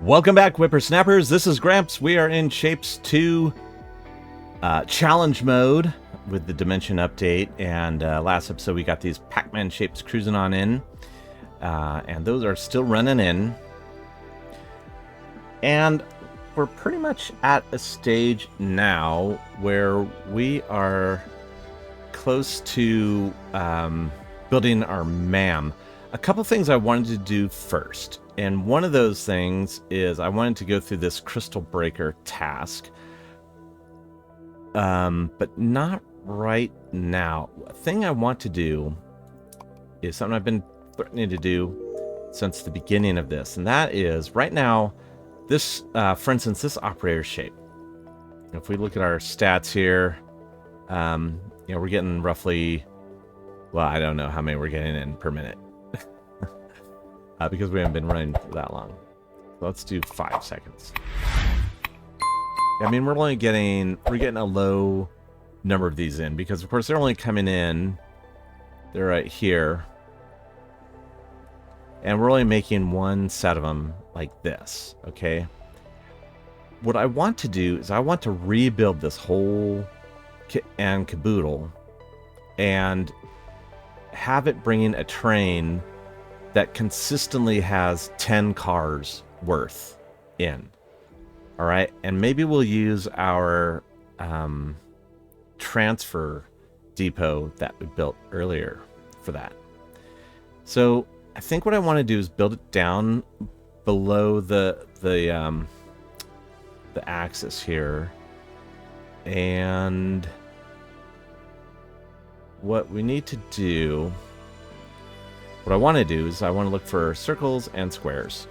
Welcome back, whippersnappers. This is Gramps. We are in Shapes 2 challenge mode with the dimension update. And last episode, we got these Pac-Man shapes cruising on in. And those are still running in. And we're pretty much at a stage now where we are close to building our MAM. A couple things I wanted to do first. And one of those things is I wanted to go through this crystal breaker task. But not right now. A thing I want to do is something I've been threatening to do since the beginning of this. And that is right now, this, for instance, this operator shape. If we look at our stats here, we're getting roughly, well, I don't know how many we're getting in per minute. Because we haven't been running for that long. So let's do 5 seconds. I mean, we're getting a low number of these in because, of course, they're only coming in. They're right here. And we're only making one set of them like this, okay? What I want to do is I want to rebuild this whole kit and caboodle and have it bringing a train that consistently has 10 cars worth in. All right, and maybe we'll use our transfer depot that we built earlier for that. So I think what I want to do is build it down below the axis here, and what we need to do. What I want to do is I want to look for circles and squares.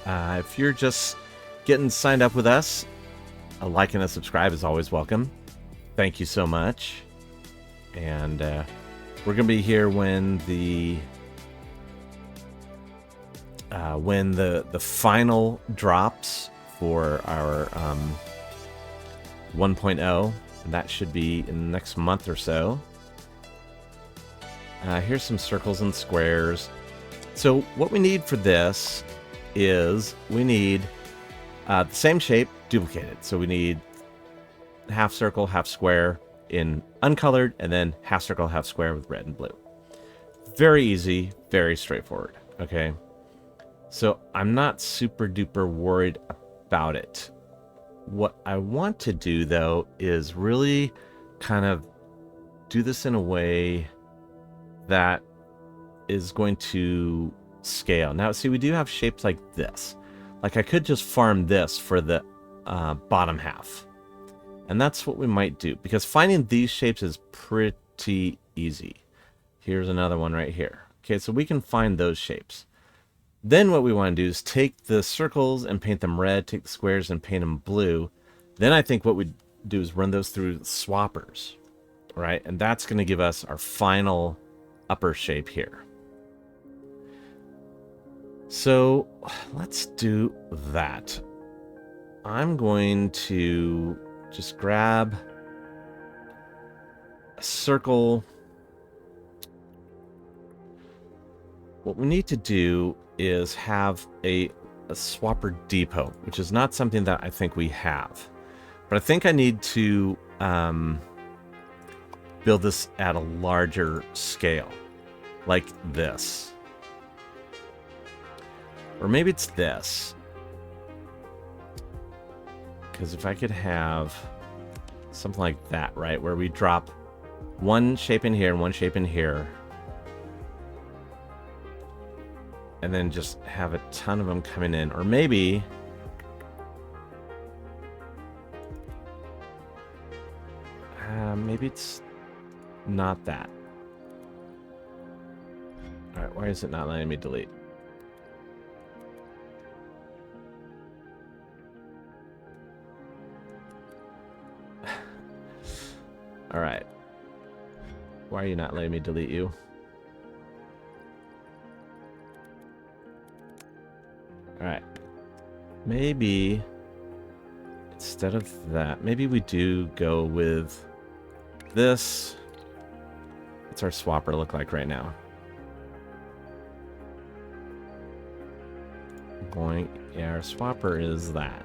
If you're just getting signed up with us, a like and a subscribe is always welcome. Thank you so much. And we're going to be here when the final drops for our 1.0, and that should be in the next month or so. Here's some circles and squares. So what we need for this is we need the same shape duplicated. So we need half circle, half square in uncolored, and then half circle, half square with red and blue. Very easy, very straightforward. Okay. So I'm not super duper worried about it. What I want to do though is really kind of do this in a way that is going to scale. Now, see, we do have shapes like this. Like I could just farm this for the bottom half. And that's what we might do, because finding these shapes is pretty easy. Here's another one right here. Okay, so we can find those shapes. Then what we want to do is take the circles and paint them red, take the squares and paint them blue. Then I think what we'd do is run those through swappers, right? And that's going to give us our final upper shape here. So let's do that. I'm going to just grab a circle. What we need to do is have a swapper depot, which is not something that I think we have. But I think I need to build this at a larger scale, like this. Or maybe it's this. Because if I could have something like that, right, where we drop one shape in here and one shape in here, and then just have a ton of them coming in. Or maybe maybe it's not that. All right, why is it not letting me delete? All right. Why are you not letting me delete you? All right. Maybe instead of that, maybe we do go with this. What's our swapper look like right now? Boink. Yeah, our swapper is that.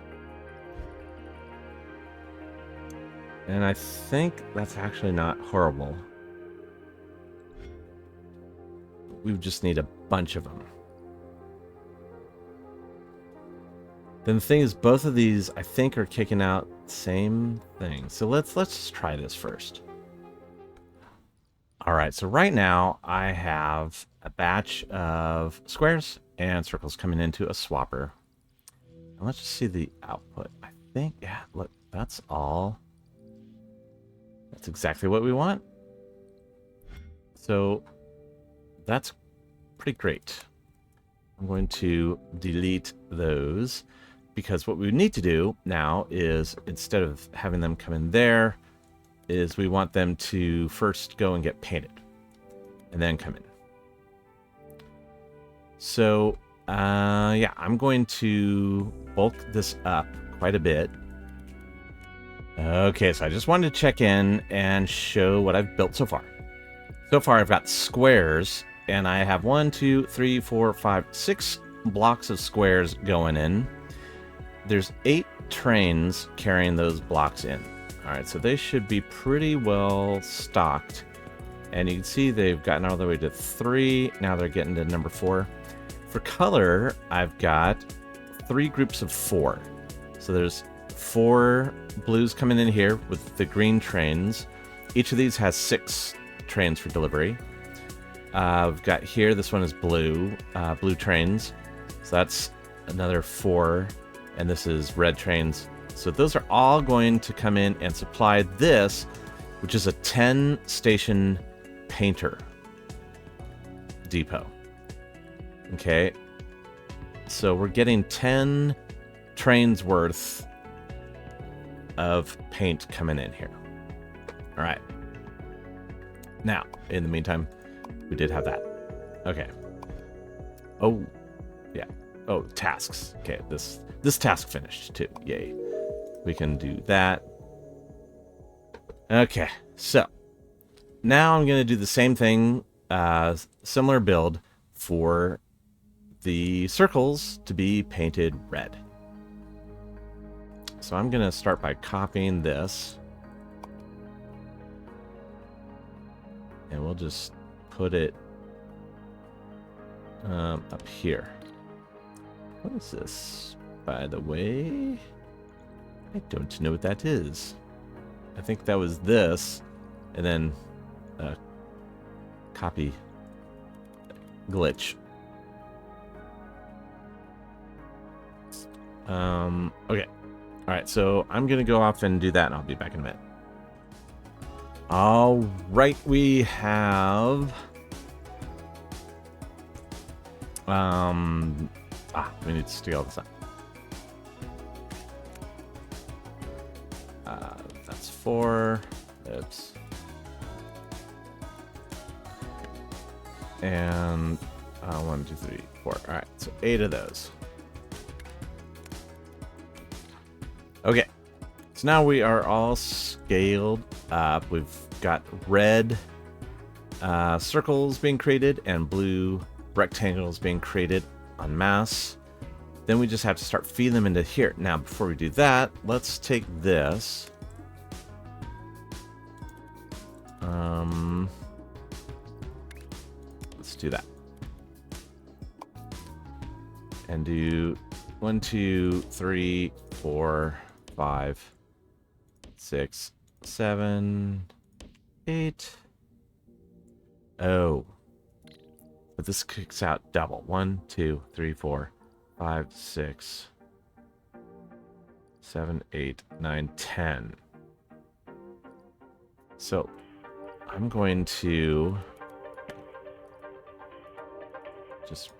And I think that's actually not horrible. We just need a bunch of them. Then the thing is, both of these, I think, are kicking out the same thing. So let's just try this first. All right, so right now I have a batch of squares and circles coming into a swapper. And let's just see the output. I think, yeah, look, that's all. That's exactly what we want. So that's pretty great. I'm going to delete those because what we need to do now is, instead of having them come in there, is we want them to first go and get painted and then come in. So yeah, I'm going to bulk this up quite a bit. Okay, so I just wanted to check in and show what I've built so far. So far, I've got squares, and I have 1, 2, 3, 4, 5, 6 blocks of squares going in. There's 8 trains carrying those blocks in. All right, so they should be pretty well stocked. And you can see they've gotten all the way to 3. Now they're getting to number 4. For color, I've got 3 groups of 4. So there's 4 blues coming in here with the green trains. Each of these has 6 trains for delivery. I've got here, this one is blue, blue trains. So that's another 4. And this is red trains. So those are all going to come in and supply this, which is a 10 station painter depot. Okay. So we're getting 10 trains worth of paint coming in here. All right. Now, in the meantime, we did have that. Okay. Oh, yeah. Oh, tasks. Okay, this task finished too. Yay. We can do that. Okay, so now I'm going to do the same thing, similar build for the circles to be painted red. So I'm going to start by copying this. And we'll just put it up here. What is this, by the way? I don't know what that is. I think that was this, and then copy glitch. Okay. All right, so I'm going to go off and do that, and I'll be back in a minute. All right, we have... we need to scale this up. That's 4. Oops. And 1, 2, 3, 4. All right, so 8 of those. Okay, so now we are all scaled up. We've got red circles being created and blue rectangles being created en masse. Then we just have to start feeding them into here. Now, before we do that, let's take this. Let's do that. And do 1, 2, 3, 4, 5, 6, 7, 8. Oh. But this kicks out double. 1, 2, 3, 4, 5, 6, 7, 8, 9, 10. So I'm going to just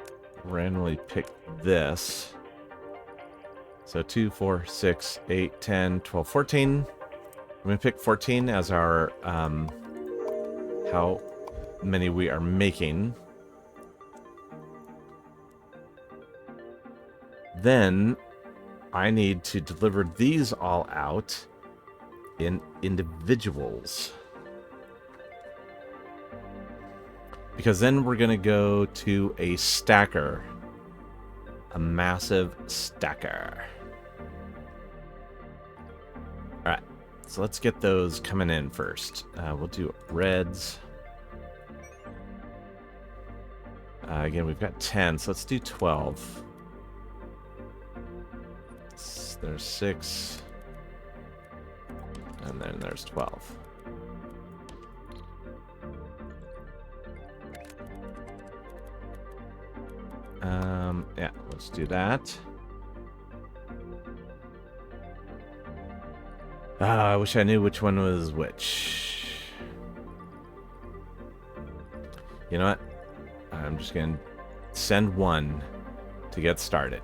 randomly pick this. So 2, 4, 6, 8, 10, 12, 14. I'm going to pick 14 as our how many we are making. Then I need to deliver these all out in individuals. Because then we're going to go to a stacker. a massive stacker. All right, so let's get those coming in first. We'll do reds. Again, we've got 10, so let's do 12. There's 6. And then there's 12. Yeah, let's do that. I wish I knew which one was which. You know what? I'm just going to send one to get started.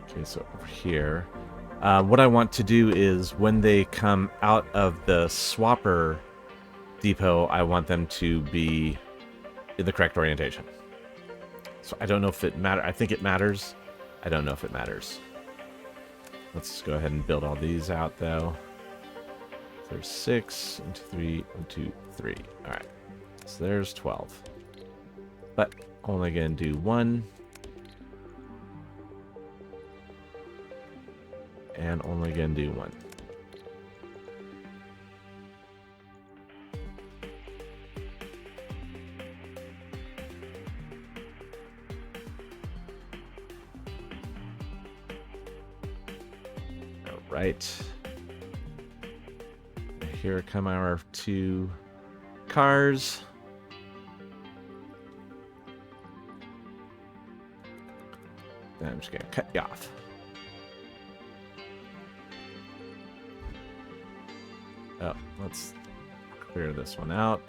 Okay, so over here. What I want to do is when they come out of the swapper depot, I want them to be in the correct orientation. So I don't know if it matters. I think it matters. I don't know if it matters. Let's go ahead and build all these out, though. There's 6, 1, 2, 3, 1, 2, 3. All right. So there's 12. But only going to do 1. And only going to do 1. All right. Here come our 2 cars. Then I'm just going to cut you off. Oh, let's clear this one out.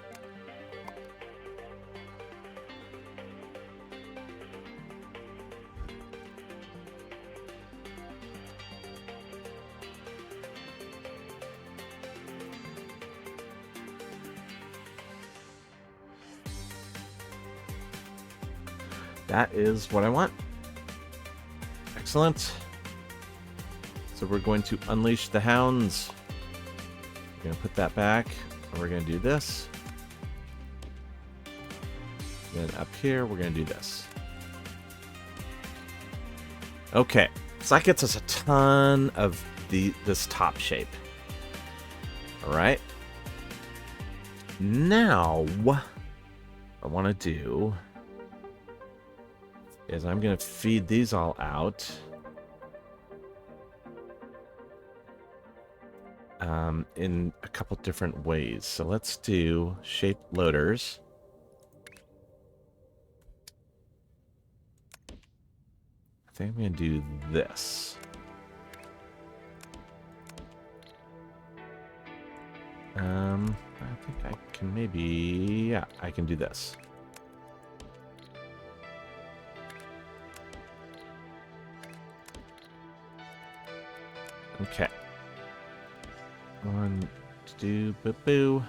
That is what I want. Excellent. So we're going to unleash the hounds. We're going to put that back, and we're going to do this. Then up here, we're going to do this. Okay, so that gets us a ton of this top shape. All right. Now, what I want to do is I'm going to feed these all out. In a couple different ways. So let's do shape loaders. I think I'm going to do this. I think I can maybe... Yeah, I can do this. Okay. 1, 2, boo-boo.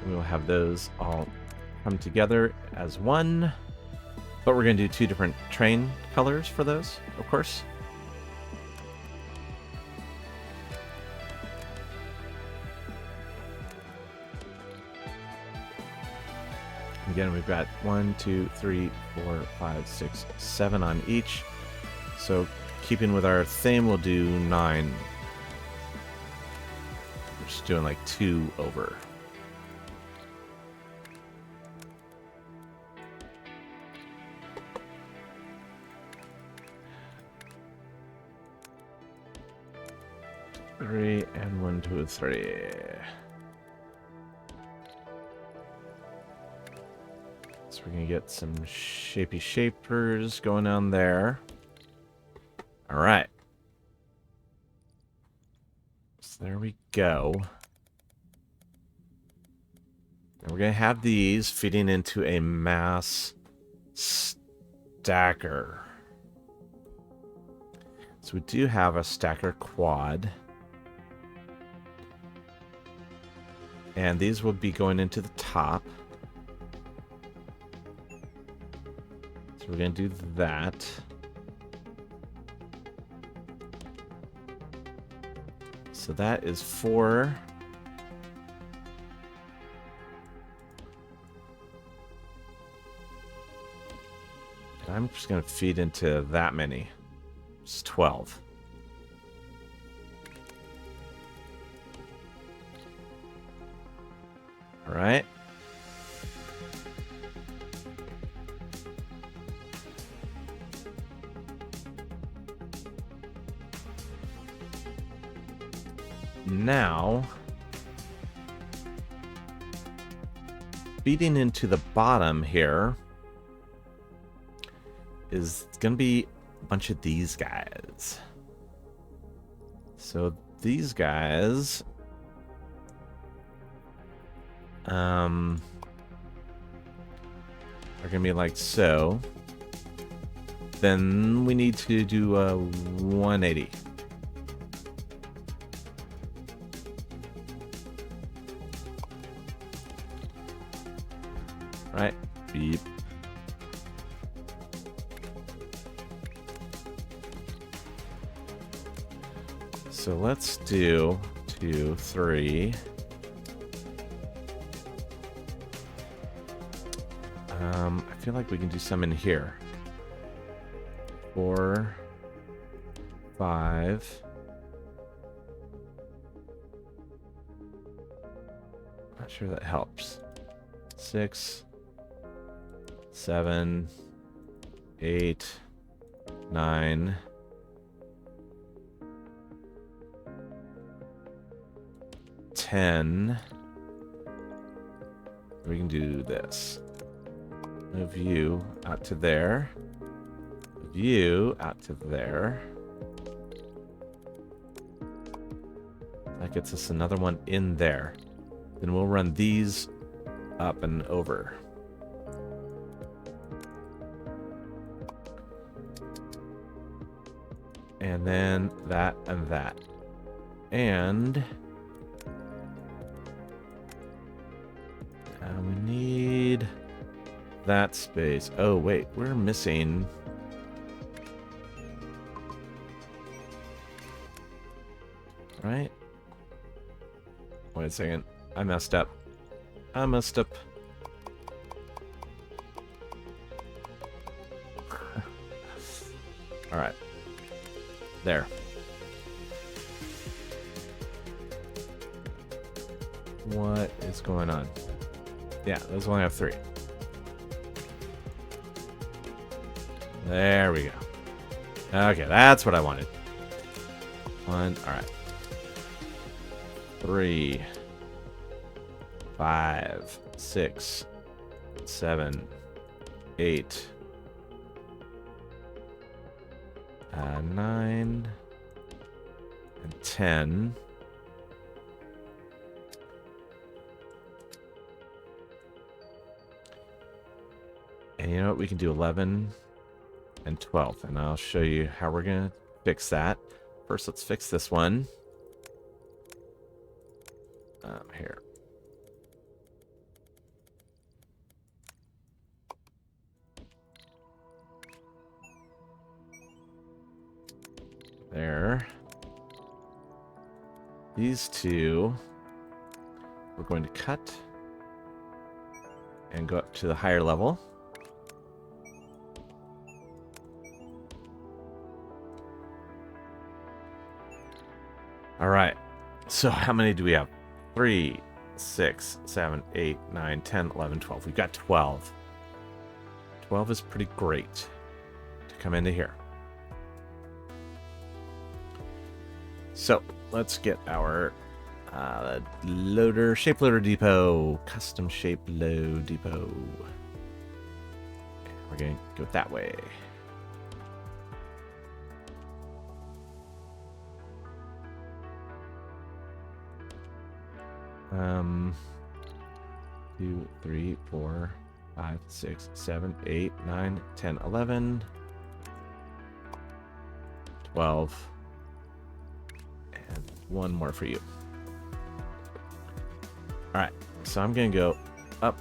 We will have those all come together as one. But we're going to do 2 different train colors for those, of course. Again, we've got 1, 2, 3, 4, 5, 6, 7 on each. So, keeping with our theme, we'll do 9. We're just doing like 2 over. Three and 1, 2, 3. So we're gonna get some shapey shapers going on there. All right. So there we go. And we're gonna have these feeding into a mass stacker. So we do have a stacker quad. And these will be going into the top. So we're going to do that. So that is 4. And I'm just going to feed into that many. It's 12. All right. Now, feeding into the bottom here is going to be a bunch of these guys. So these guys are going to be like so. Then we need to do a 180. Right? Beep. So let's do 2, 3. I feel like we can do some in here. 4, 5. Not sure that helps. 6, 7, 8, 9. 10. We can do this. Move you out to there. Move you out to there. That gets us another one in there. Then we'll run these up and over. And then that and that. And we need that space. Oh, wait, we're missing. Right? Wait a second. I messed up. I messed up. All right. There. What is going on? Yeah, those only have 3. There we go. Okay, that's what I wanted. 1, all right. 3, 5, 6, 7, 8, 9, and 10. And you know what? We can do 11 and 12. And I'll show you how we're going to fix that. First, let's fix this one. Here. There. These two, we're going to cut and go up to the higher level. All right. So how many do we have? 3, 6, 7, 8, 9, 10, 11, 12. We've got 12. 12 is pretty great to come into here. So let's get our loader, shape loader depot, custom shape load depot. We're going to go that way. Um, 2, 3, 4, 5, 6, 7, 8, 9, 10, 11, 12, and one more for you. All right, so I'm going to go up.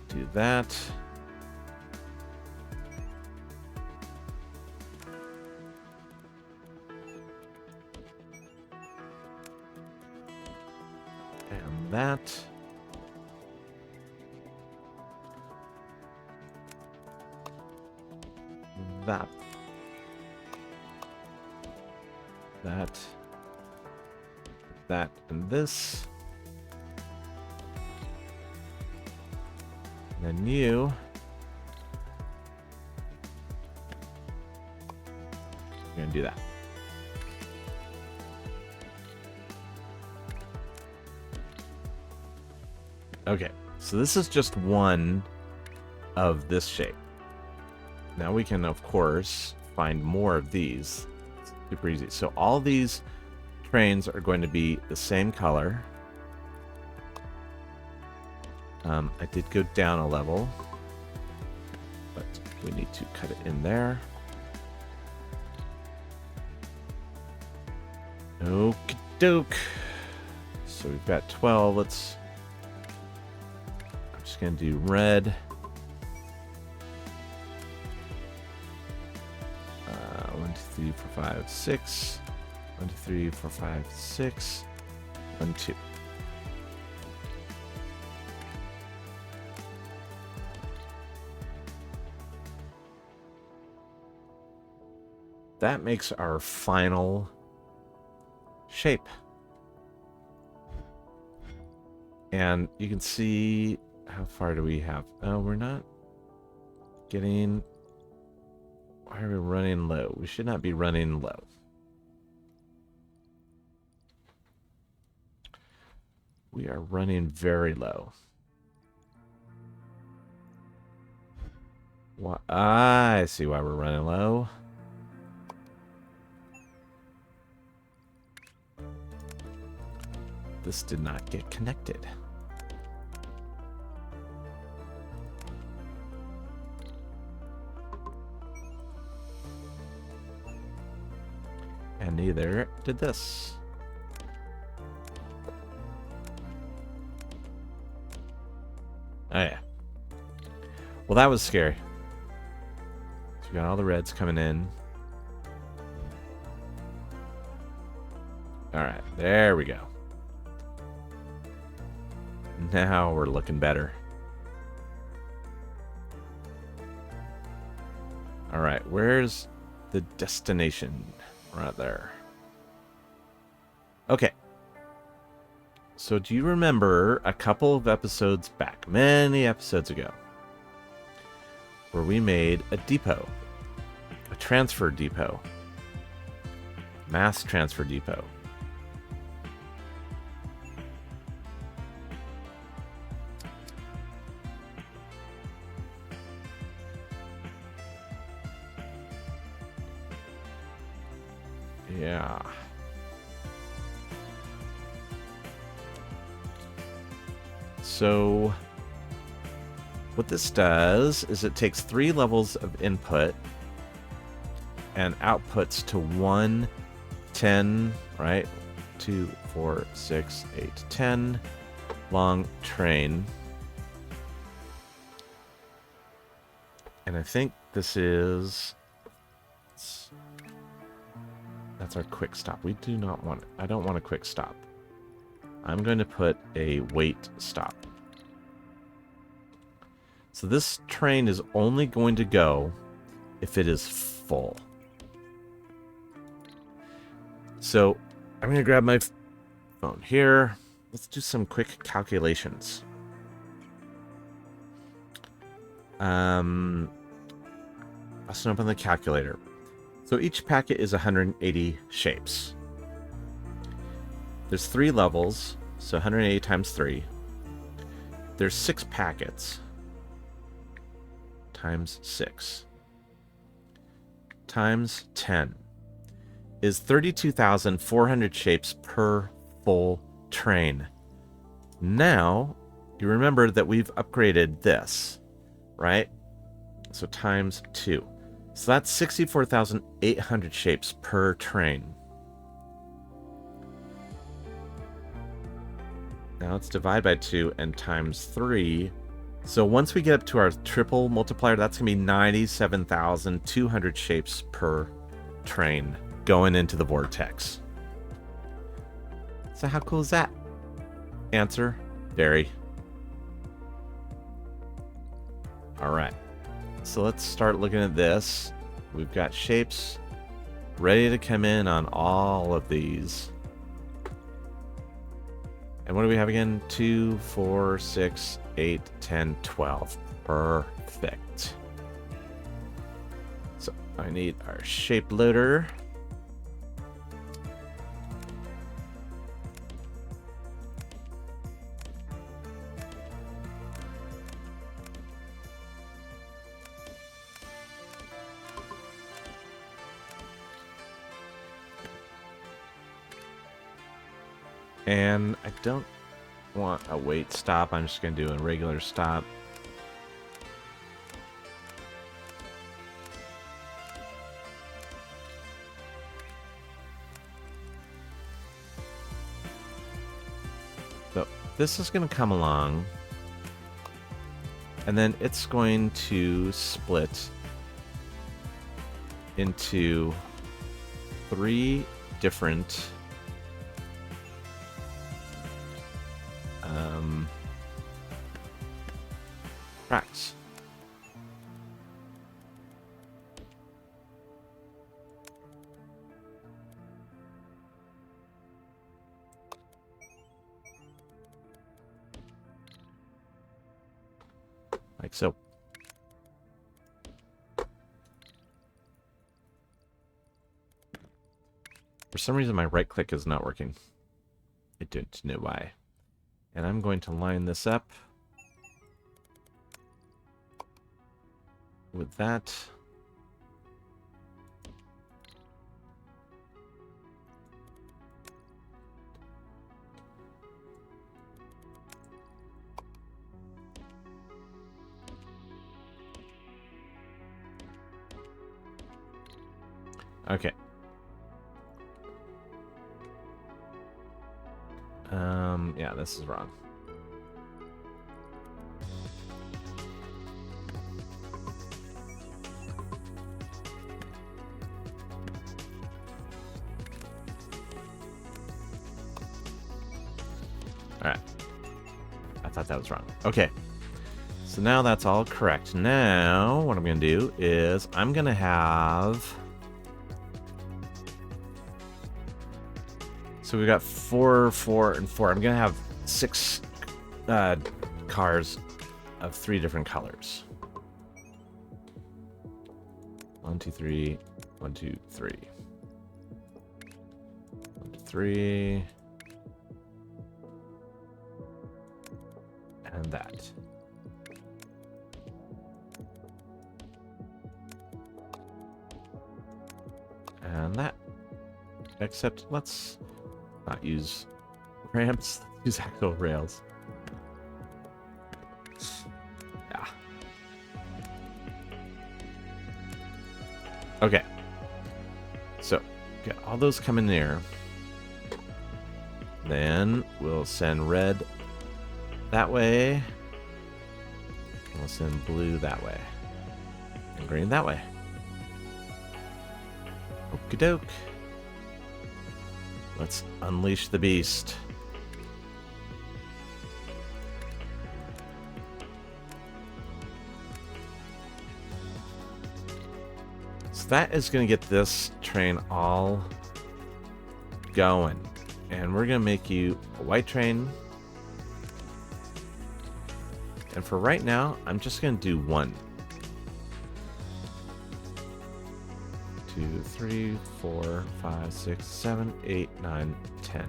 Do that. And that. That. That. That and this. And then you. You're gonna do that. Okay, so this is just one of this shape. Now we can, of course, find more of these. It's super easy. So all these trains are going to be the same color. I did go down a level, but we need to cut it in there. Okie doke. So we've got 12. I'm just going to do red. 1, 2, 3, 4, 5, 6. 1, 2, 3, 4, 5, 6. 1, 2. That makes our final shape. And you can see how far do we have? Oh, we're not getting... Why are we running low? We should not be running low. We are running very low. I see why we're running low. This did not get connected. And neither did this. Oh yeah. Well, that was scary. So we got all the reds coming in. Alright, there we go. Now we're looking better. Alright, where's the destination? Right there. Okay. So do you remember a couple of episodes back, many episodes ago, where we made a depot, a transfer depot, mass transfer depot? Yeah. So what this does is it takes 3 levels of input and outputs to 1, 10, right? 2, 4, 6, 8, 10 long train. And I think this is... That's our quick stop. We do not want... I don't want a quick stop. I'm going to put a wait stop. So this train is only going to go if it is full. So I'm going to grab my phone here. Let's do some quick calculations. Let's open the calculator. So each packet is 180 shapes. There's 3 levels, so 180 times 3. There's 6 packets times 6 times 10 is 32,400 shapes per full train. Now, you remember that we've upgraded this, right? So times 2. So that's 64,800 shapes per train. Now let's divide by 2 and times 3. So once we get up to our triple multiplier, that's going to be 97,200 shapes per train going into the vortex. So how cool is that? Answer, dairy. All right. So let's start looking at this. We've got shapes ready to come in on all of these. And what do we have again? 2, 4, 6, 8, 10, 12. Perfect. So I need our shape loader. And I don't want a wait stop. I'm just going to do a regular stop. So this is going to come along. And then it's going to split into 3 different tracks. Like so. For some reason, my right click is not working. I don't know why. And I'm going to line this up with that. Okay. Yeah, this is wrong. All right. I thought that was wrong. Okay. So now that's all correct. Now, what I'm going to do is I'm going to have... So we've got 4, 4, and 4. I'm going to have 6 cars of 3 different colors. 1, 2, 3. 1, 2, 3. 1, 2, 3. And that. And that. Except let's not use ramps, use actual rails. Yeah. Okay. So, get all those coming there. Then we'll send red that way. And we'll send blue that way. And green that way. Okie doke. Let's unleash the beast. So that is going to get this train all going. And we're going to make you a white train. And for right now, I'm just going to do 1. 2, 3, 4, 5, 6, 7, 8, 9, 10.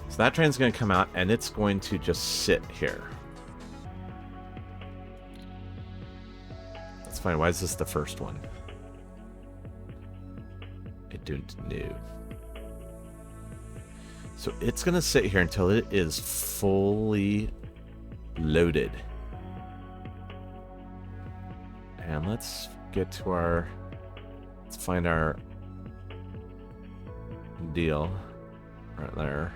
So that train's going to come out and it's going to just sit here. That's fine. Why is this the first one? I don't know. So it's going to sit here until it is fully loaded. And let's get to our... Let's find our deal right there.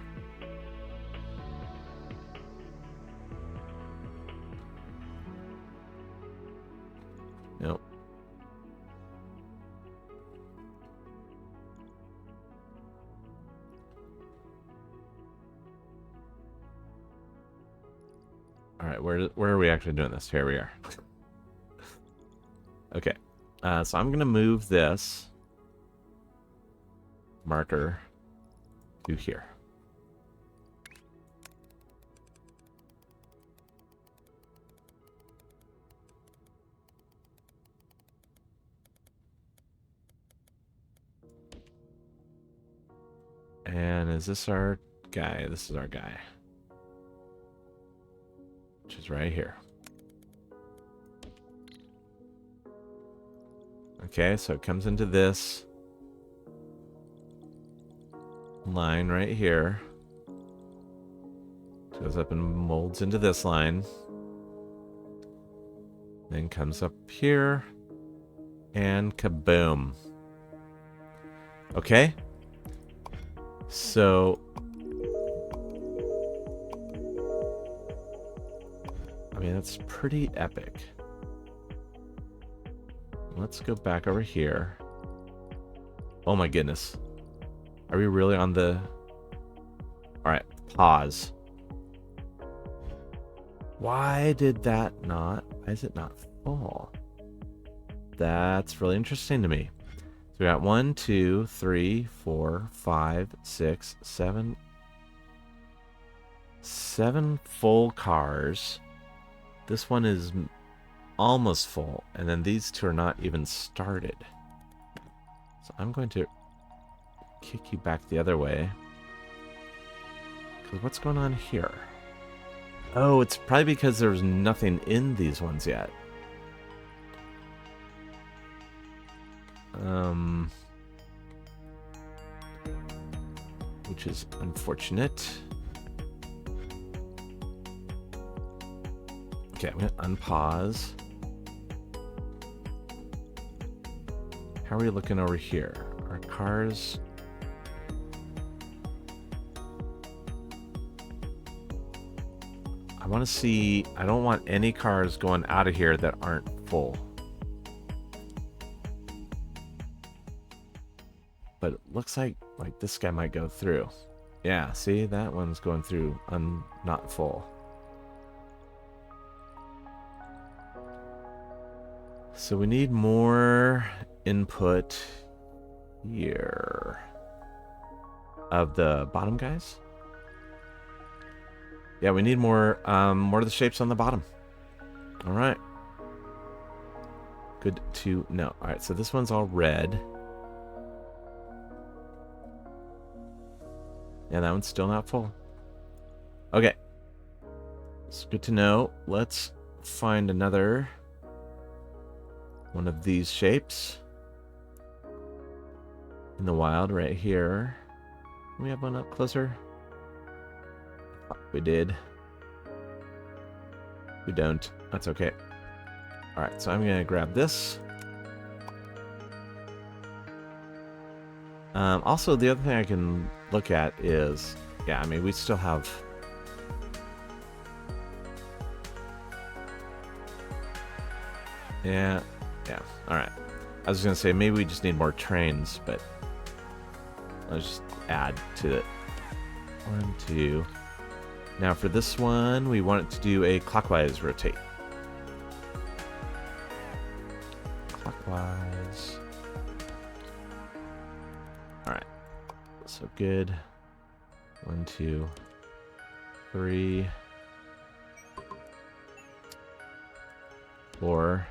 Nope. All right, where are we actually doing this? Here we are. Okay, so I'm gonna move this marker to here. And is this our guy? This is our guy. Which is right here. Okay, so it comes into this line right here. Goes up and molds into this line. Then comes up here. And kaboom. Okay. So I mean, that's pretty epic. Let's go back over here. Oh my goodness. Are we really on the... Alright, pause. Why did that not... Why is it not full? That's really interesting to me. So we got 1, 2, 3, 4, 5, 6, 7... 7 full cars. This one is almost full, and then these two are not even started. So I'm going to kick you back the other way. Because what's going on here? Oh, it's probably because there's nothing in these ones yet. Which is unfortunate. Okay, I'm going to unpause. How are we looking over here? Our cars... I want to see... I don't want any cars going out of here that aren't full. But it looks like this guy might go through. Yeah, see? That one's going through not full. So we need more input here of the bottom guys. Yeah, we need more of the shapes on the bottom. All right. Good to know. All right, so this one's all red. Yeah, that one's still not full. Okay. It's good to know. Let's find another one of these shapes in the wild right here. Can we have one up closer? We did. We don't. That's okay. Alright, so I'm going to grab this. Also, the other thing I can look at is... Yeah, I mean, we still have... Yeah. Alright. I was going to say, maybe we just need more trains, but... Let's just add to it. 1, 2... Now for this one, we want it to do a clockwise rotate. Clockwise. Alright. So good. 1, 2, 3, 4,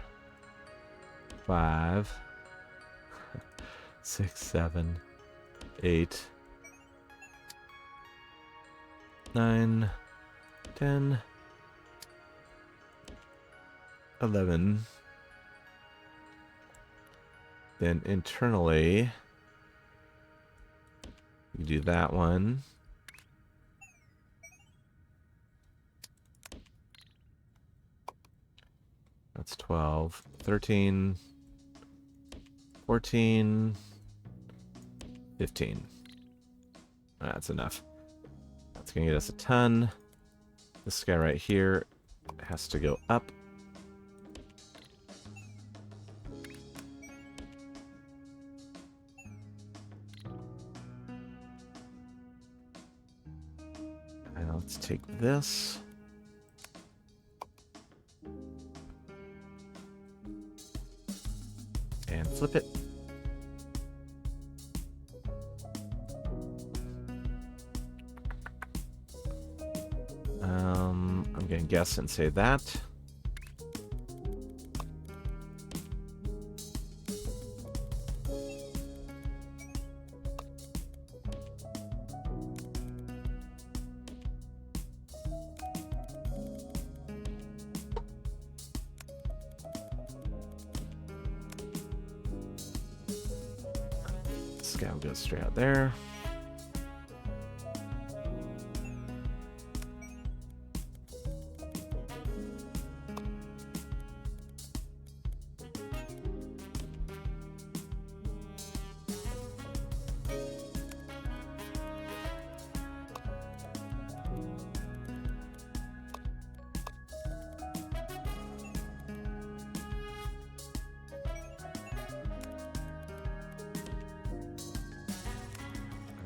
5, 6, 7, 8, 9, 10, 11. Then internally, you do that one. That's 12, 13, 14, 15. That's enough. That's going to get us a ton. This guy right here has to go up. And let's take this. And flip it. I'm going to guess and say that. Scale goes straight out there.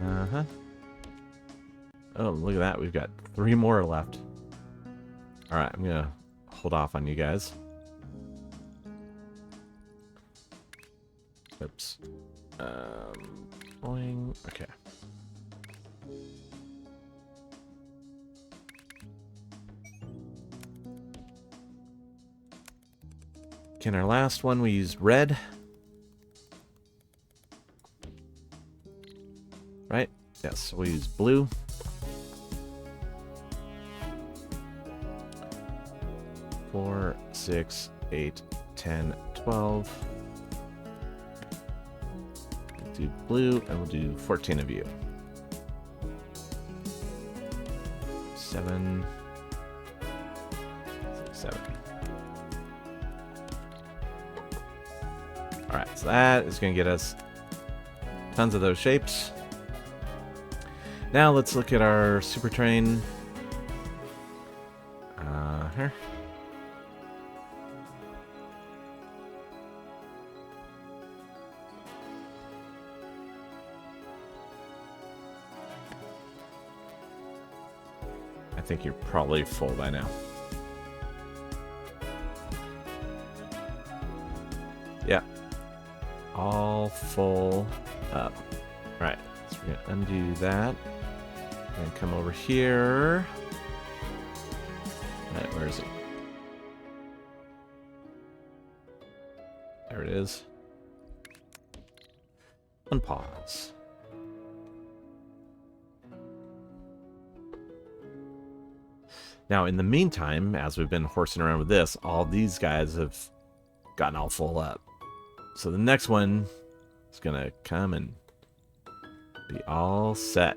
Uh-huh. Oh, look at that. We've got 3 more left. Alright, I'm going to hold off on you guys. Oops. Boing. Okay. Okay, in our last one, we used red. Right? Yes, we'll use blue. Four, 6, 8, 10, 12. We'll do blue, and we'll do 14 of you. 7, 6, 7. Alright, so that is going to get us tons of those shapes. Now let's look at our super train. Here. I think you're probably full by now. Yeah. All full up. Alright, so we're going to undo that. And come over here. Alright, where is it? There it is. Unpause. Now, in the meantime, as we've been horsing around with this, all these guys have gotten all full up. So the next one is going to come and be all set.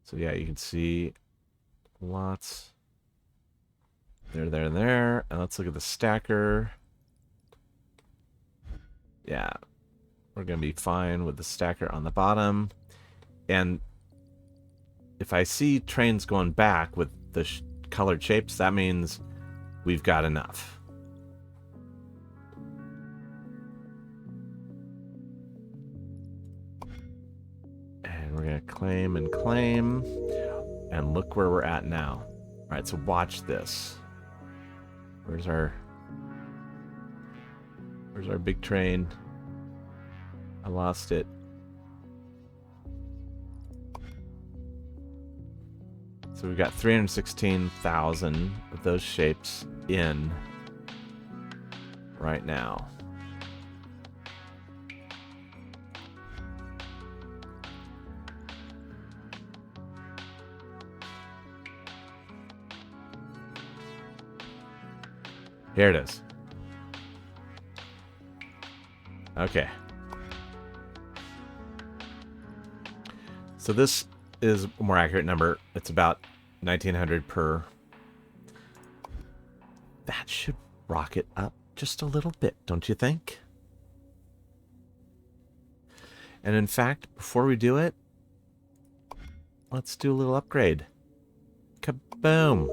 So yeah, you can see lots there. And let's look at the stacker. Yeah, we're going to be fine with the stacker on the bottom. And if I see trains going back with the colored shapes, that means we've got enough. And we're going to claim and claim. And look where we're at now. All right, so watch this. Where's our big train? I lost it. So we've got 316,000 of those shapes in right now. Here it is. Okay. So this is a more accurate number. It's about 1900 per. That should rocket up just a little bit, don't you think? And in fact, before we do it, let's do a little upgrade. Kaboom!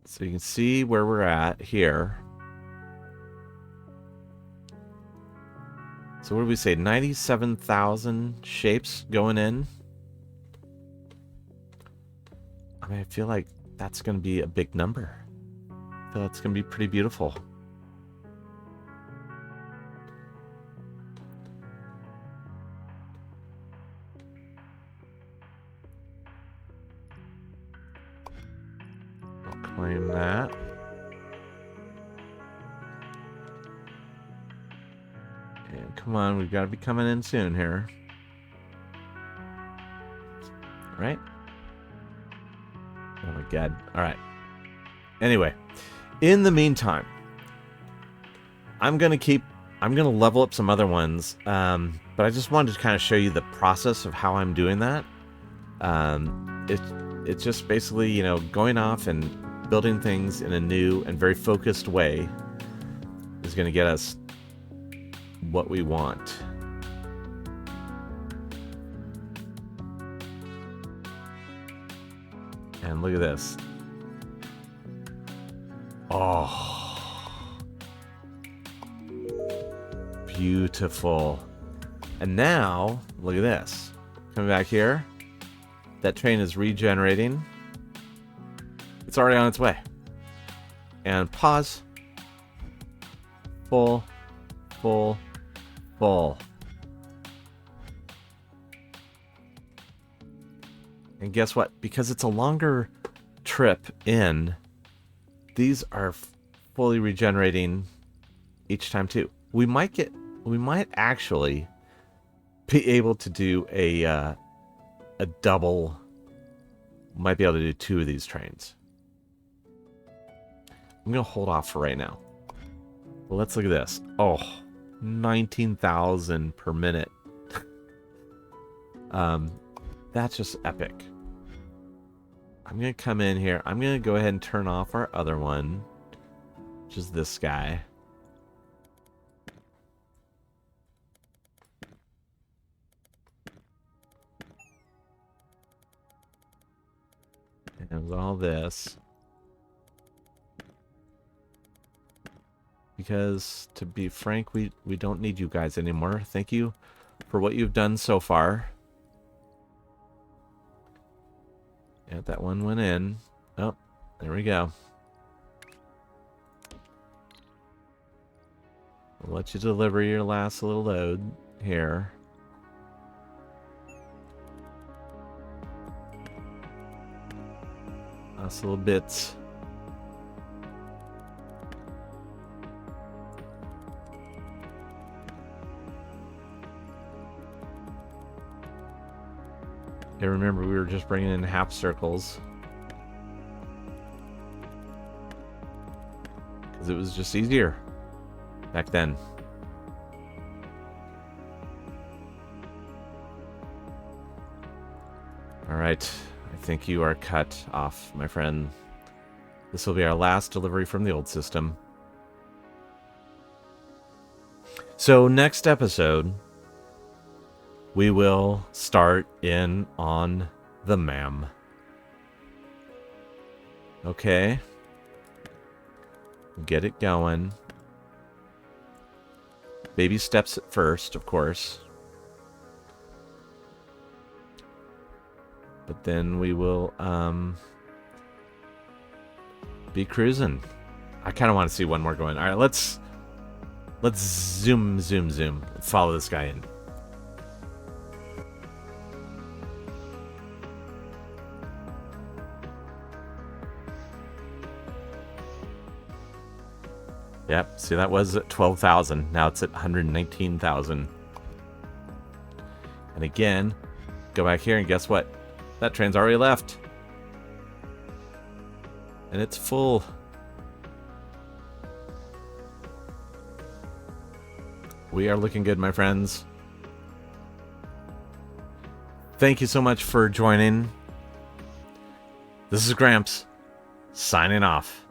So you can see where we're at here. So So what do we say? 97,000 shapes going in. I mean, I feel like that's going to be a big number. I feel that's going to be pretty beautiful. I'll claim that. And come on, we've got to be coming in soon here. Right? Oh my god. Alright. Anyway, in the meantime, I'm gonna level up some other ones, but I just wanted to kind of show you the process of how I'm doing that. It's just basically, you know, going off and building things in a new and very focused way is gonna get us what we want. And look at this. Oh. Beautiful. And now, look at this. Coming back here. That train is regenerating. It's already on its way. And pause. Full. Full. Full. And guess what? Because it's a longer trip in, these are fully regenerating each time too. We might actually be able to do a double. Might be able to do 2 of these trains. I'm gonna hold off for right now. Well, let's look at this. Oh, 19,000 per minute. That's just epic. I'm going to come in here. I'm going to go ahead and turn off our other one, which is this guy. And all this. Because, to be frank, we don't need you guys anymore. Thank you for what you've done so far. Yeah, that one went in. Oh, there we go. I'll let you deliver your last little load here. Last little bits. I remember we were just bringing in half circles. Because it was just easier back then. Alright, I think you are cut off, my friend. This will be our last delivery from the old system. So next episode, we will start in on the MAM. Okay. Get it going. Baby steps at first, of course. But then we will be cruising. I kind of want to see one more going. All right, let's zoom. Let's follow this guy in. Yep, see, that was at 12,000. Now it's at 119,000. And again, go back here and guess what? That train's already left. And it's full. We are looking good, my friends. Thank you so much for joining. This is Gramps, signing off.